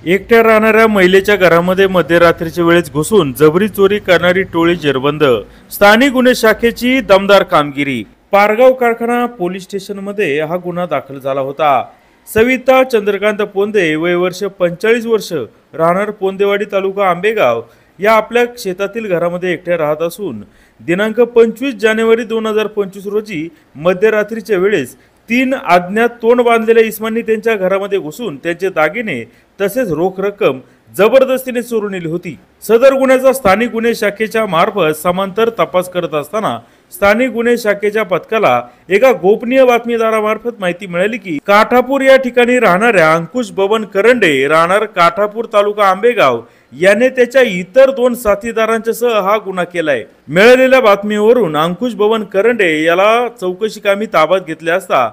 एकट्या राहणाऱ्या महिलेच्या घरामध्ये मध्यरात्रीच्या वेळेस घुसून जबरी चोरी करणारी टोळी जेरबंद। स्थानिक गुन्हे शाखेची दमदार कामगिरी। पारगाव कारखाना पोलीस स्टेशनमध्ये हा गुन्हा दाखल झाला होता। सविता चंद्रकांत पोंदे, वय वर्ष 45 वर्ष, राहणार पोंदेवाडी, तालुका आंबेगाव, या आपल्या शेतातील घरामध्ये एकट्या राहत असून दिनांक 25 जानेवारी 2025 रोजी मध्यरात्रीच्या वेळेस 3 अज्ञात तोंड बांधलेल्या इसमांनी त्यांच्या घरामध्ये घुसून त्यांचे दागिने तसेच रोख रक्कम जबरदस्तीने चोरून नेली होती। सदर गुन्ह्याचा स्थानिक गुन्हे शाखेच्या मार्फत समांतर तपास करत असताना स्थानिक गुन्हे शाखेच्या पथकाला एका गोपनीय बातमीदारामार्फत माहिती मिळाली की काठापूर या ठिकाणी राहणाऱ्या अंकुश बबन करंडे, राहणार काठापूर, तालुका आंबेगाव, याने त्याच्या इतर 2 साथीदारांच्या सह हा गुन्हा केलाय। मिळालेल्या बातमीवरून अंकुश बबन करंडे याला चौकशी कामी ताब्यात घेतले असता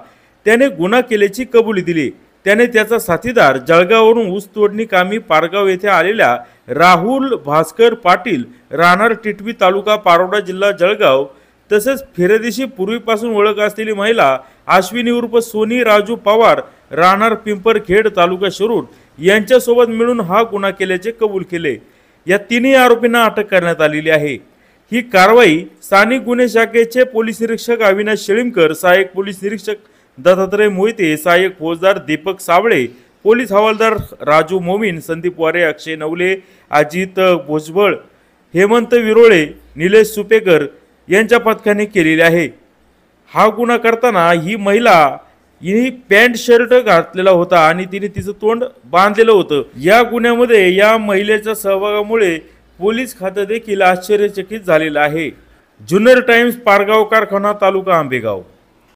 त्याने गुन्हा केल्याची कबुली दिली। त्याने त्याचा साथीदार जळगाववरून ऊस तोडणी कामी पारगाव येथे आलेल्या राहुल भास्कर पाटील, राहणार टिटवी, तालुका पारोडा, जिल्हा जळगाव, तसेच फिरदेशी पूर्वीपासून ओळख असलेली महिला अश्विनी उर्फ सोनी राजू पवार, राहणार पिंपरखेड, तालुका शिरूर, यांच्यासोबत मिळून हा गुन्हा केल्याचे कबूल केले। या तिन्ही आरोपींना अटक करण्यात आलेली आहे। ही कारवाई स्थानिक गुन्हे शाखेचे पोलीस निरीक्षक अविनाश शेळीमकर, सहाय्यक पोलीस निरीक्षक दत्तात्रय मोहिते, सहाय्यक फौजदार दीपक साबळे, पोलीस हवालदार राजू मोमीन, संदीप वारे, अक्षय नवले, अजित भुजबळ, हेमंत विरोळे, निलेश सुपेकर यांच्या पथकाने केलेले आहे। हा गुन्हा करताना ही महिला ही पॅन्ट शर्ट घातलेला होता आणि तिने तिचं तोंड बांधलेलं होतं। या गुन्ह्यामध्ये या महिलेच्या सहभागामुळे पोलीस खातं देखील आश्चर्यचकित झालेलं आहे। जुन्नर टाइम्स, पारगाव कारखाना, तालुका आंबेगाव।